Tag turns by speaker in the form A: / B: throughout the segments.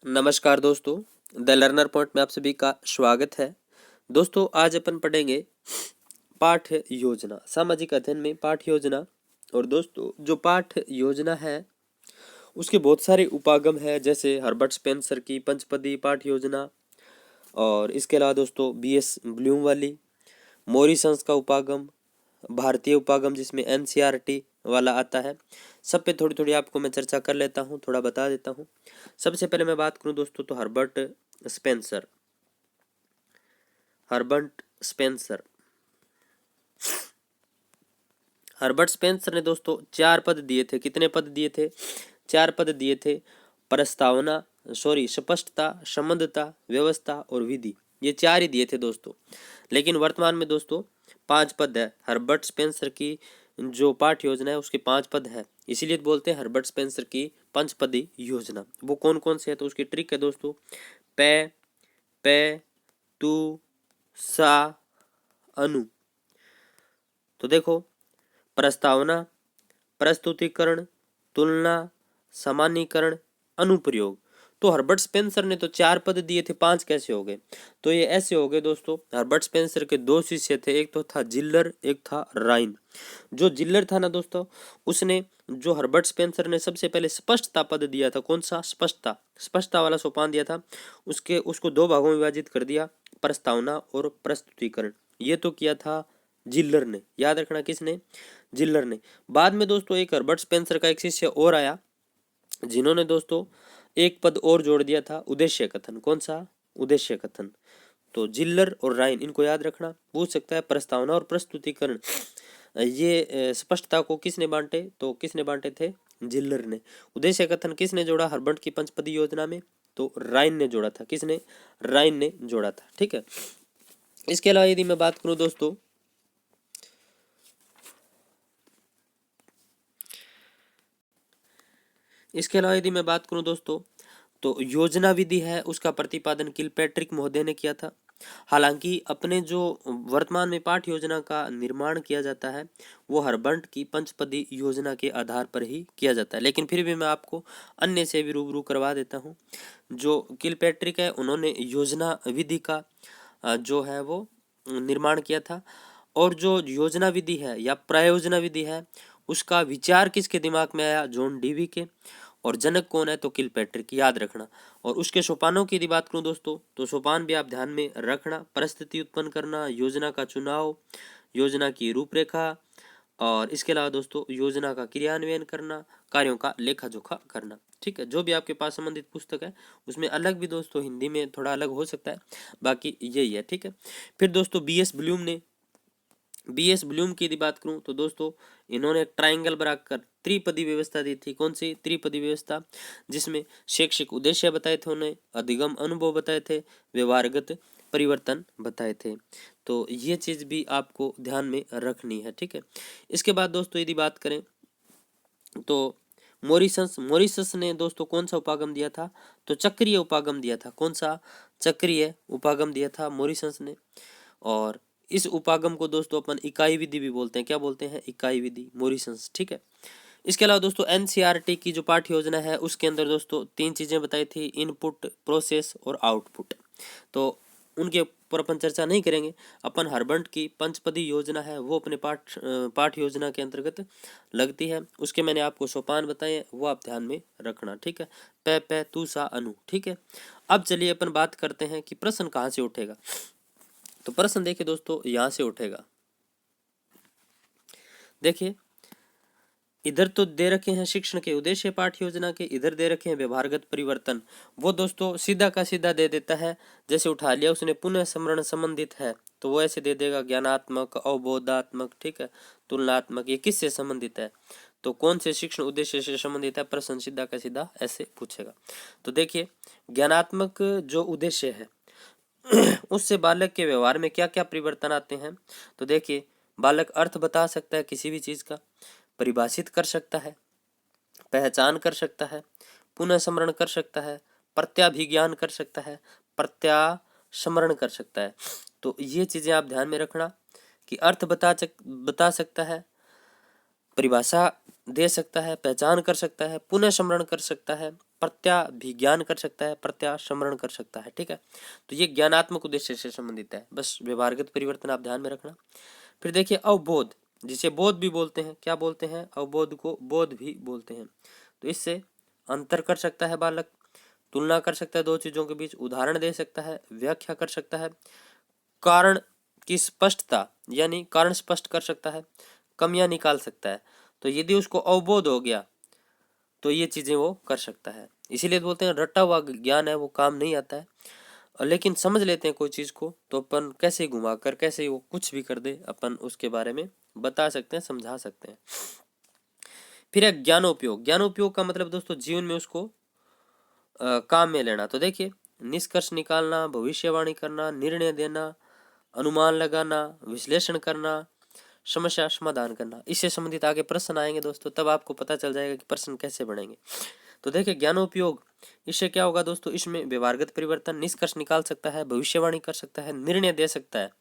A: नमस्कार दोस्तों, the learner point में आप सभी का स्वागत है। दोस्तों, आज अपन पढ़ेंगे पाठ्य योजना, सामाजिक अध्ययन में पाठ्य योजना। और दोस्तों, जो पाठ्य योजना है उसके बहुत सारे उपागम है, जैसे हर्बर्ट स्पेंसर की पंचपदी पाठ्य योजना, और इसके अलावा दोस्तों बीएस ब्लूम वाली, मॉरिसंस का उपागम, भारतीय उपागम जिसमें एनसीईआरटी वाला आता है। सब पे थोड़ी थोड़ी आपको मैं चर्चा कर लेता हूँ, थोड़ा बता देता हूँ। सबसे पहले मैं बात करूँ दोस्तों तो Spencer Herbert Spencer Herbert Spencer ने दोस्तों 4 पद दिए थे। कितने पद दिए थे? 4 पद दिए थे। स्पष्टता, संबंधता, व्यवस्था और विधि, ये 4 ही दिए थे दोस्तों। लेकिन वर्तमान में दोस्तों 5 पद है। हर्बर्ट स्पेंसर की जो पाठ्य योजना है उसके 5 पद है, इसीलिए बोलते हैं हर्बर्ट स्पेंसर की पंचपदी योजना। वो कौन कौन से है तो उसकी ट्रिक है दोस्तों, पे पे तू सा अनु। तो देखो, प्रस्तावना, प्रस्तुतिकरण, तुलना, सामान्यीकरण, अनुप्रयोग। तो हर्बर्ट स्पेंसर ने तो 4 पद दिए थे, 5 कैसे हो गए? तो ये ऐसे हो गए दोस्तों, हर्बर्ट स्पेंसर के 2 शिष्य थे, एक तो था जिल्लर, एक था राइन। जो जिल्लर था ना दोस्तों, उसने जो हर्बर्ट स्पेंसर ने सबसे पहले स्पष्टता पद दिया था, कौन सा? स्पष्टता वाला सोपान दिया था, उसको 2 भागों में विभाजित कर दिया, प्रस्तावना और प्रस्तुतिकरण। ये तो किया था जिल्लर ने, याद रखना, किसने? जिल्लर ने। बाद में दोस्तों एक हर्बर्ट स्पेंसर का एक शिष्य और आया, जिन्होंने दोस्तों एक पद और जोड़ दिया था, उद्देश्य कथन। कौन सा? उद्देश्य कथन। तो जिल्लर और राइन, इनको याद रखना। पूछ सकता है प्रस्तावना और प्रस्तुतिकरण, ये स्पष्टता को किसने बांटे? तो किसने बांटे थे? जिल्लर ने। उद्देश्य कथन किसने जोड़ा हर्बर्ट की पंचपदी योजना में? तो राइन ने जोड़ा था। किसने? राइन ने जोड़ा था। ठीक है। इसके अलावा यदि मैं बात करूं दोस्तों, तो योजना विधि है उसका प्रतिपादन किलपैट्रिक महोदय ने किया था। हालांकि अपने जो वर्तमान में पाठ्य योजना का निर्माण किया जाता है वो हर्बर्ट की पंचपदी योजना के आधार पर ही किया जाता है, लेकिन फिर भी मैं आपको अन्य से भी रूबरू करवा देता हूँ। जो किलपैट्रिक है उन्होंने योजना विधि का जो है वो निर्माण किया था, और जो योजना विधि है या प्रयोजना विधि है उसका विचार किसके दिमाग में आया? जॉन डीवी के। और जनक कौन है? तो किलपैट्रिक, याद रखना। और उसके सोपानों की यदि बात करूं दोस्तों, तो सोपान भी आप ध्यान में रखना। परिस्थिति उत्पन्न करना, योजना का चुनाव, योजना की रूपरेखा, और इसके अलावा दोस्तों योजना का क्रियान्वयन करना, कार्यों का लेखा जोखा करना। ठीक है। जो भी आपके पास संबंधित पुस्तक है उसमें अलग भी दोस्तों हिंदी में थोड़ा अलग हो सकता है, बाकी यही है। ठीक है। फिर दोस्तों बीएस ब्लूम की यदि बात करूं तो दोस्तों इन्होंने एक ट्राइंगल बनाकर त्रिपदी व्यवस्था दी थी। कौन सी त्रिपदी व्यवस्था? जिसमें शैक्षिक उद्देश्य बताए थे, उन्हें अधिगम अनुभव बताए थे, व्यवहारगत परिवर्तन बताए थे। तो ये चीज भी आपको ध्यान में रखनी है। ठीक है। इसके बाद दोस्तों यदि बात करें तो मॉरिसस ने दोस्तों कौन सा उपागम दिया था? तो चक्रीय उपागम दिया था। कौन सा? चक्रीय उपागम दिया था मॉरिसस ने। और इस उपागम को दोस्तों अपन इकाई विधि भी बोलते हैं। क्या बोलते हैं? इकाई विधि, मॉरिसंस। ठीक है। इसके अलावा दोस्तों एनसीईआरटी की जो पाठ्य योजना है उसके अंदर दोस्तों 3 चीजें बताई थी, इनपुट, प्रोसेस और आउटपुट। तो उनके ऊपर अपन चर्चा नहीं करेंगे। अपन हर्बर्ट की पंचपदी योजना है वो अपने पाठ्य योजना के अंतर्गत लगती है। उसके मैंने आपको सोपान बताए, वो आप ध्यान में रखना। ठीक है। पे तू सा अनु। ठीक है। अब चलिए अपन बात करते हैं कि प्रश्न कहाँ से उठेगा। तो प्रश्न देखिए दोस्तों, यहां से उठेगा। देखिए, इधर तो दे रखे हैं शिक्षण के उद्देश्य पाठ्य योजना के, इधर दे रखे हैं व्यवहारगत परिवर्तन। वो दोस्तों सीधा का सीधा दे देता है। जैसे उठा लिया उसने, पुनः स्मरण संबंधित है तो वो ऐसे दे देगा, ज्ञानात्मक, अवबोधात्मक, ठीक है, तुलनात्मक। ये किससे संबंधित है? तो कौन से शिक्षण उद्देश्य से संबंधित है? प्रश्न सीधा का सीधा ऐसे पूछेगा। तो देखिए, ज्ञानात्मक जो उद्देश्य है उससे बालक के व्यवहार में क्या क्या परिवर्तन आते हैं? तो देखिए, बालक अर्थ बता सकता है किसी भी चीज का, परिभाषित कर सकता है, पहचान कर सकता है, पुनः स्मरण कर सकता है, प्रत्याभिज्ञान कर सकता है, प्रत्यास्मरण कर सकता है। तो ये चीजें आप ध्यान में रखना कि अर्थ बता सकता है, परिभाषा दे सकता है, पहचान कर सकता है, पुनः स्मरण कर सकता है, प्रत्याभिज्ञान कर सकता है, प्रत्यास्मरण कर सकता है। ठीक है, तो ये ज्ञानात्मक उद्देश्य से संबंधित है, बस व्यवहारगत परिवर्तन आप ध्यान में रखना। फिर देखिए अवबोध, जिसे बोध भी बोलते हैं, क्या बोलते हैं, अवबोध को बोध भी बोलते हैं। तो इससे अंतर कर सकता है बालक, तुलना कर सकता है दो चीजों के बीच, उदाहरण दे सकता है, व्याख्या कर सकता है, कारण की स्पष्टता यानी कारण स्पष्ट कर सकता है, कमियां निकाल सकता है। तो यदि उसको अवबोध हो गया तो ये चीजें वो कर सकता है। इसीलिए बोलते हैं रटा हुआ ज्ञान है वो काम नहीं आता है, लेकिन समझ लेते हैं कोई चीज को तो अपन कैसे घुमा कर कैसे वो कुछ भी कर दे अपन उसके बारे में बता सकते हैं, समझा सकते हैं। फिर है ज्ञानोपयोग। ज्ञानोपयोग का मतलब दोस्तों जीवन में उसको काम में लेना। तो देखिए निष्कर्ष निकालना, भविष्यवाणी करना, निर्णय देना, अनुमान लगाना, विश्लेषण करना, समस्या समाधान करना, इससे संबंधित आगे प्रश्न आएंगे दोस्तों, तब आपको पता चल जाएगा कि प्रश्न कैसे बनेंगे। तो देखिए ज्ञानोपयोग, इससे क्या होगा दोस्तों, इसमें व्यवहारगत परिवर्तन, निष्कर्ष निकाल सकता है, भविष्यवाणी कर सकता है, निर्णय दे सकता है,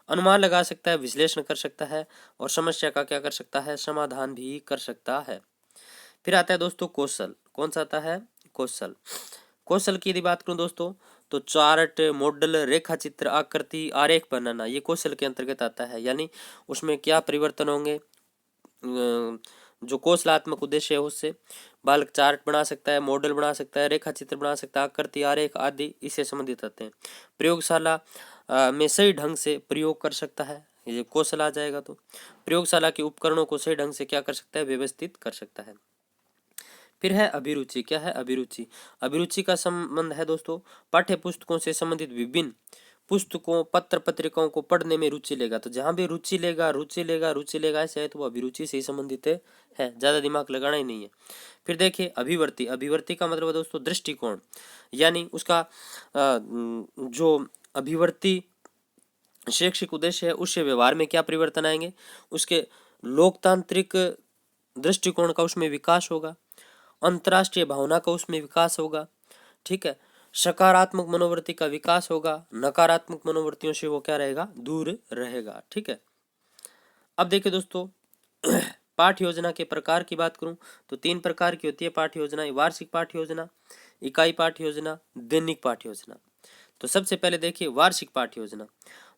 A: अनुमान लगा सकता है, विश्लेषण कर सकता है और समस्या का क्या कर सकता है, समाधान भी कर सकता है। फिर आता है दोस्तों कौशल। कौन सा आता है, कौशल। कौशल की यदि बात करूं दोस्तों तो चार्ट, मॉडल, रेखा चित्र, आकृति, आरेख बनाना ये कौशल के अंतर्गत आता है। यानी उसमें क्या परिवर्तन होंगे, जो कौशलात्मक उद्देश्य है उससे बालक चार्ट बना सकता है, मॉडल बना सकता है, रेखा चित्र बना सकता है, आकृति, आरेख आदि इससे संबंधित आते हैं। प्रयोगशाला में सही ढंग से प्रयोग कर सकता है, ये कौशल आ जाएगा। तो प्रयोगशाला के उपकरणों को सही ढंग से क्या कर सकता है, व्यवस्थित कर सकता है। फिर है अभिरुचि। क्या है अभिरुचि, अभिरुचि का संबंध है दोस्तों पाठ्य पुस्तकों से संबंधित विभिन्न पुस्तकों, पत्र पत्रिकाओं को पढ़ने में रुचि लेगा। तो जहां भी रुचि लेगा रुचि लेगा रुचि लेगा ऐसे है तो वो अभिरुचि से ही संबंधित है, ज्यादा दिमाग लगाना ही नहीं है। फिर देखिए अभिवर्ती। अभिवर्ती का मतलब है दोस्तों दृष्टिकोण, यानी उसका जो अभिवर्ती शैक्षिक उद्देश्य है उससे व्यवहार में क्या परिवर्तन आएंगे, उसके लोकतांत्रिक दृष्टिकोण का उसमें विकास होगा, अंतर्राष्ट्रीय भावना का उसमें विकास होगा। ठीक है, सकारात्मक मनोवृत्ति का विकास होगा, नकारात्मक मनोवृत्तियों से वो क्या रहेगा, दूर रहेगा। ठीक है, अब देखिए दोस्तों पाठ्य योजना के प्रकार की बात करूं तो 3 प्रकार की होती है पाठ्य योजना, वार्षिक पाठ्य योजना, इकाई पाठ्य योजना, दैनिक पाठ्य योजना। तो सबसे पहले देखिए वार्षिक पाठ्य योजना।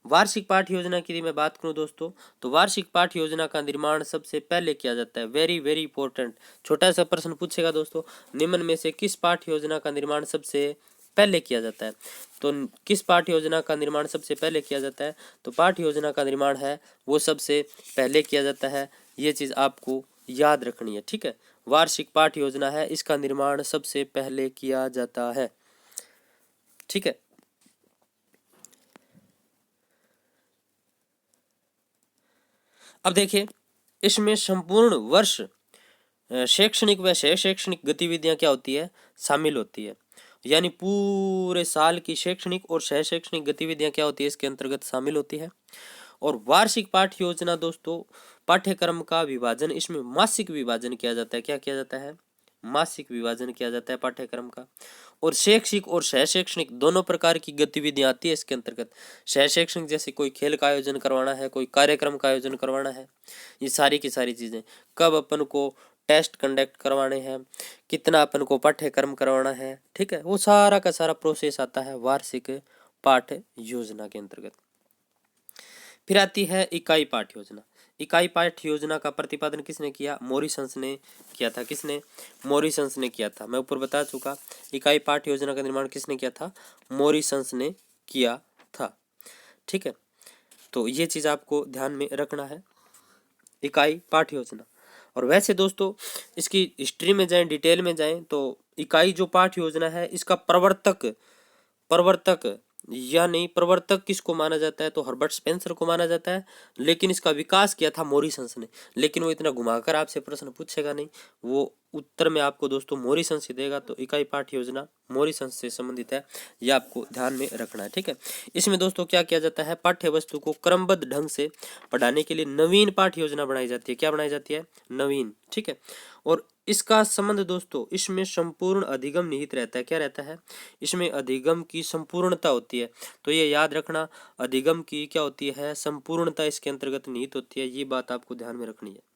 A: वार्षिक पाठ्य योजना की मैं बात करूं दोस्तों तो वार्षिक पाठ्य योजना का निर्माण सबसे पहले किया जाता है, वेरी वेरी इंपॉर्टेंट, छोटा सा प्रश्न पूछेगा दोस्तों, निम्न में से किस पाठ्य योजना का निर्माण सबसे पहले किया जाता है। तो किस पाठ्य योजना का निर्माण सबसे पहले किया जाता है, तो पाठ्य योजना का निर्माण है वो सबसे पहले किया जाता है, ये चीज आपको याद रखनी है। ठीक है, वार्षिक पाठ्य योजना है इसका निर्माण सबसे पहले किया जाता है। ठीक है, अब देखिए इसमें संपूर्ण वर्ष शैक्षणिक व शैक्षणिक गतिविधियां क्या होती है, शामिल होती है। यानी पूरे साल की शैक्षणिक और शैक्षणिक गतिविधियां क्या होती है इसके अंतर्गत शामिल होती है। और वार्षिक पाठ्य योजना दोस्तों पाठ्यक्रम का विभाजन, इसमें मासिक विभाजन किया जाता है। क्या किया जाता है, मासिक विभाजन किया जाता है पाठ्यक्रम का। और शैक्षिक और शैक्षणिक दोनों प्रकार की गतिविधियां आती है इसके अंतर्गत। शैक्षणिक जैसे कोई खेल का आयोजन करवाना है, कोई कार्यक्रम का आयोजन करवाना है, ये सारी की सारी चीजें, कब अपन को टेस्ट कंडक्ट करवाने हैं, कितना अपन को पाठ्यक्रम करवाना है, ठीक है, वो सारा का सारा प्रोसेस आता है वार्षिक पाठ्य योजना के अंतर्गत। फिर आती है इकाई पाठ्य योजना। इकाई पाठ्य योजना का प्रतिपादन किसने किया, मॉरिसंस ने किया था। किसने, मॉरिसंस ने किया था, मैं ऊपर बता चुका। इकाई पाठ्य योजना का निर्माण किसने किया था, मॉरिसंस ने किया था। ठीक है, तो ये चीज आपको ध्यान में रखना है, इकाई पाठ्य योजना। और वैसे दोस्तों इसकी हिस्ट्री में जाएं, डिटेल में जाएं तो इकाई जो पाठ्य योजना है इसका प्रवर्तक प्रवर्तक या नहीं, प्रवर्तक किसको माना जाता है, तो हर्बर्ट स्पेंसर को माना जाता है। लेकिन इसका विकास किया था मॉरिसंस ने। लेकिन वो इतना घुमाकर आपसे प्रश्न पूछेगा नहीं, वो उत्तर में आपको दोस्तों मॉरिसंस ही देगा। तो इकाई पाठ्य योजना मॉरिसंस से संबंधित है, यह आपको ध्यान में रखना है। ठीक है, इसमें दोस्तों क्या किया जाता है, पाठ्य वस्तु को क्रमबद्ध ढंग से पढ़ाने के लिए नवीन पाठ्य योजना बनाई जाती है। क्या बनाई जाती है, नवीन। ठीक है, और इसका संबंध दोस्तों इसमें संपूर्ण अधिगम निहित रहता है। क्या रहता है, इसमें अधिगम की संपूर्णता होती है। तो ये याद रखना, अधिगम की क्या होती है, संपूर्णता इसके अंतर्गत निहित होती है, ये बात आपको ध्यान में रखनी है।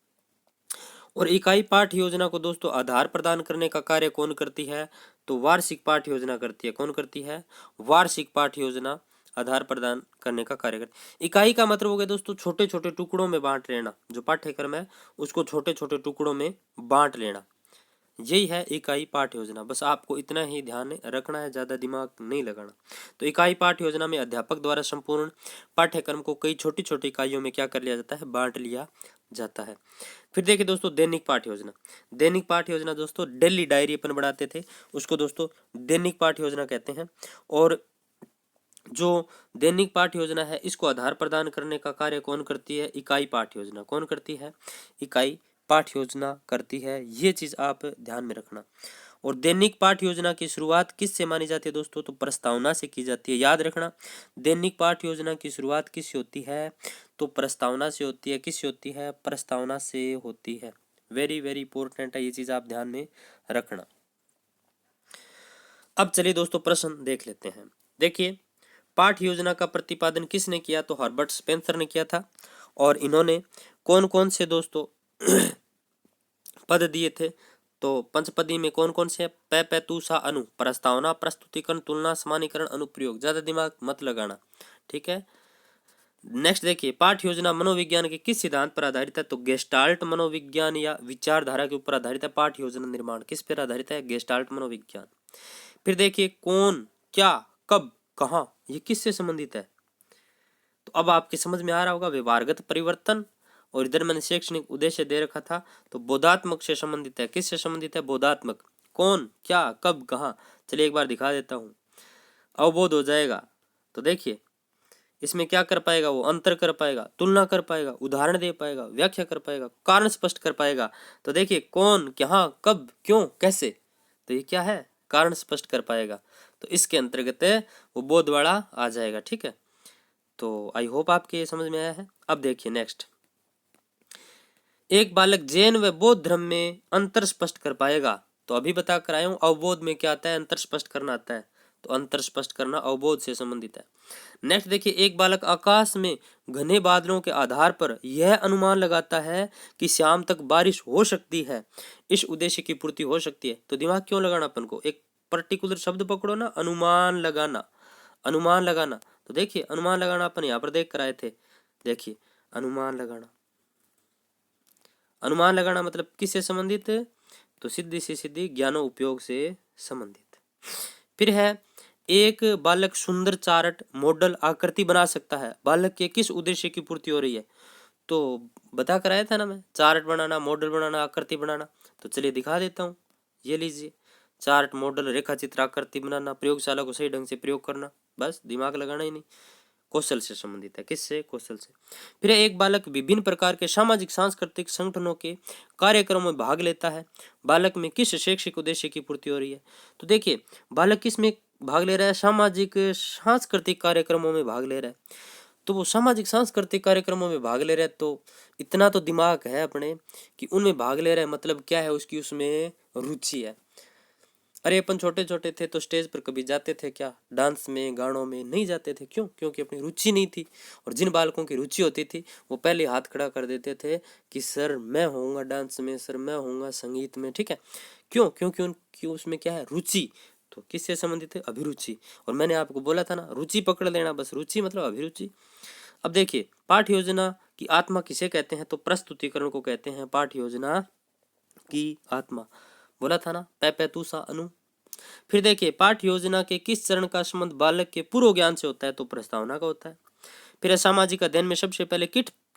A: और इकाई पाठ्य योजना को दोस्तों आधार प्रदान करने का कार्य कौन करती है, तो वार्षिक पाठ्य योजना करती है। कौन करती है? वार्षिक पाठ्य योजना आधार प्रदान करने का कार्य करती है। इकाई का मतलब हो गया दोस्तों छोटे छोटे टुकड़ों में बांट लेना। जो पाठ्यक्रम है उसको छोटे छोटे टुकड़ों में बांट लेना, यही है इकाई पाठ्य योजना। बस आपको इतना ही ध्यान रखना है, ज्यादा दिमाग नहीं लगाना। तो इकाई पाठ्य योजना में अध्यापक द्वारा संपूर्ण पाठ्यक्रम को कई छोटी छोटी इकाइयों में क्या कर लिया जाता है? बांट लिया जाता है। फिर देखिए दोस्तों दैनिक पाठ्य योजना। दैनिक पाठ्य योजना दोस्तों डेली डायरी अपन बनाते थे, उसको दोस्तों दैनिक पाठ्य योजना कहते हैं। और जो दैनिक पाठ्य योजना है इसको आधार प्रदान करने का कार्य कौन करती है? इकाई पाठ्य योजना। कौन करती है? इकाई पाठ्य योजना करती है। ये चीज आप ध्यान में रखना। और दैनिक पाठ्य योजना की शुरुआत किससे मानी जाती है दोस्तों? तो प्रस्तावना से की जाती है। याद रखना, दैनिक पाठ्य योजना की शुरुआत किससे होती है? तो प्रस्तावना से होती है। किससे होती है? प्रस्तावना से होती है। वेरी वेरी इंपॉर्टेंट है, ये चीज आप ध्यान में रखना। अब चलिए दोस्तों प्रश्न देख लेते हैं। देखिए, पाठ्य योजना का प्रतिपादन किसने किया? तो हर्बर्ट स्पेंसर ने किया था। और इन्होंने कौन कौन से दोस्तों पद दिए थे? तो पंचपदी में कौन कौन से? पे तू सा अनु, प्रस्तावना, प्रस्तुतिकरण, तुलना, समानीकरण, अनुप्रयोग। ज्यादा दिमाग मत लगाना, ठीक है। नेक्स्ट देखिए, पाठ्य योजना मनोविज्ञान के किस सिद्धांत पर आधारित है? तो गेस्टाल्ट मनोविज्ञान या विचारधारा के ऊपर आधारित है। पाठ्य योजना निर्माण किस पर आधारित है? गेस्टाल्ट मनोविज्ञान। फिर देखिए, कौन, क्या, कब, कहाँ, ये किससे संबंधित है? तो अब आपके समझ में आ रहा होगा, व्यवहारगत परिवर्तन। और इधर मैंने शैक्षणिक उद्देश्य दे रखा था, तो बोधात्मक से संबंधित है। किससे संबंधित है? बोधात्मक। कौन, क्या, कब, कहाँ? चलिए एक बार दिखा देता हूं, अवबोध हो जाएगा। तो देखिए, इसमें क्या कर पाएगा? वो अंतर कर पाएगा, तुलना कर पाएगा, उदाहरण दे पाएगा, व्याख्या कर पाएगा, कारण स्पष्ट कर पाएगा। तो देखिए, कौन, क्या, कब, क्यों, कैसे, तो ये क्या है? कारण स्पष्ट कर पाएगा। तो इसके अंतर्गत वो बोध वाला आ जाएगा, ठीक है। तो आई होप आपके ये समझ में आया है। अब देखिए नेक्स्ट, एक बालक जैन व बौद्ध धर्म में अंतर स्पष्ट कर पाएगा। तो अभी बता कर आया हूं, अवबोध में क्या आता है? अंतर स्पष्ट करना आता है। तो अंतर स्पष्ट करना अवबोध से संबंधित है। नेक्स्ट देखिए, एक बालक आकाश में घने बादलों के आधार पर यह अनुमान लगाता है कि शाम तक बारिश हो सकती है, इस उद्देश्य की पूर्ति हो सकती है। तो दिमाग क्यों लगाना अपन को? एक पर्टिकुलर शब्द पकड़ो ना, अनुमान लगाना। अनुमान लगाना, तो देखिए अनुमान लगाना अपन यहाँ पर देख कर आए थे। देखिए, अनुमान लगाना, अनुमान लगाना मतलब किससे संबंधित? तो सिद्धि से सिद्धि, ज्ञानो उपयोग से संबंधित। फिर है, एक बालक सुंदर चार्ट, मॉडल, आकृति बना सकता है। बालक के किस उद्देश्य की पूर्ति हो रही है? तो बता कर आया था ना मैं, चार्ट बनाना, मॉडल बनाना, आकृति बनाना। तो चलिए दिखा देता हूँ, ये लीजिए, चार्ट, मॉडल, रेखा चित्र, आकृति बनाना, प्रयोगशाला को सही ढंग से प्रयोग करना। बस दिमाग लगाना ही नहीं, कौशल से संबंधित है। किससे? कौशल से। फिर एक बालक विभिन्न प्रकार के सामाजिक सांस्कृतिक संगठनों के कार्यक्रमों में भाग लेता है। बालक में किस शैक्षिक उद्देश्य की पूर्ति हो रही है? तो देखिए, बालक किस में भाग ले रहा है? सामाजिक सांस्कृतिक कार्यक्रमों में भाग ले रहा है। तो वो सामाजिक सांस्कृतिक कार्यक्रमों में भाग ले रहा है, तो इतना तो दिमाग है अपने कि उनमें भाग ले रहा है, मतलब क्या है? उसकी उसमें रुचि है। अरे अपन छोटे छोटे थे तो स्टेज पर कभी जाते थे क्या? डांस में, गानों में नहीं जाते थे। क्यों? क्योंकि अपनी रुचि नहीं थी। और जिन बालकों की रुचि होती थी वो पहले हाथ खड़ा कर देते थे कि सर मैं होऊंगा डांस में, सर मैं होऊंगा संगीत में, ठीक है। क्यों? क्योंकि उनकी उसमें क्या है? रुचि। तो किससे संबंधित है? अभिरुचि। और मैंने आपको बोला था ना, रुचि पकड़ लेना, बस रुचि मतलब अभिरुचि। अब देखिए, पाठ्य योजना की आत्मा किसे कहते हैं? तो प्रस्तुतिकरण को कहते हैं पाठ्य योजना की आत्मा। बोला था ना, पे तू सा अनु। फिर देखिए, पाठ्य योजना के किस चरण का संबंध बालक के पूर्व ज्ञान से होता है? तो प्रस्तावना का होता है। फिर सामाजिक अध्ययन में सबसे पहले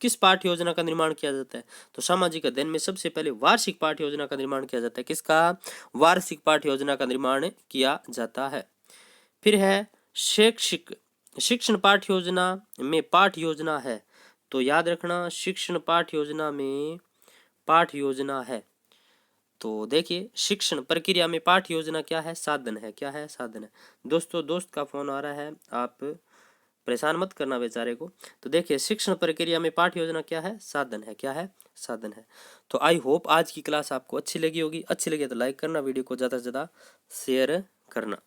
A: किस पाठ्य योजना का निर्माण किया जाता है? तो सामाजिक अध्ययन में सबसे पहले वार्षिक पाठ्य योजना का निर्माण किया जाता है। किसका? वार्षिक पाठ्य योजना का निर्माण किया जाता है। फिर है शैक्षिक शिक्षण पाठ्य योजना में पाठ्य योजना है। तो याद रखना, शिक्षण पाठ्य योजना में पाठ्य योजना है। तो देखिए, शिक्षण प्रक्रिया में पाठ्य योजना क्या है? साधन है। क्या है? साधन है। दोस्तों, दोस्त का फोन आ रहा है, आप परेशान मत करना बेचारे को। तो देखिए, शिक्षण प्रक्रिया में पाठ्य योजना क्या है? साधन है। क्या है? साधन है। तो आई होप आज की क्लास आपको अच्छी लगी होगी। अच्छी लगी तो लाइक करना, वीडियो को ज़्यादा से ज़्यादा शेयर करना।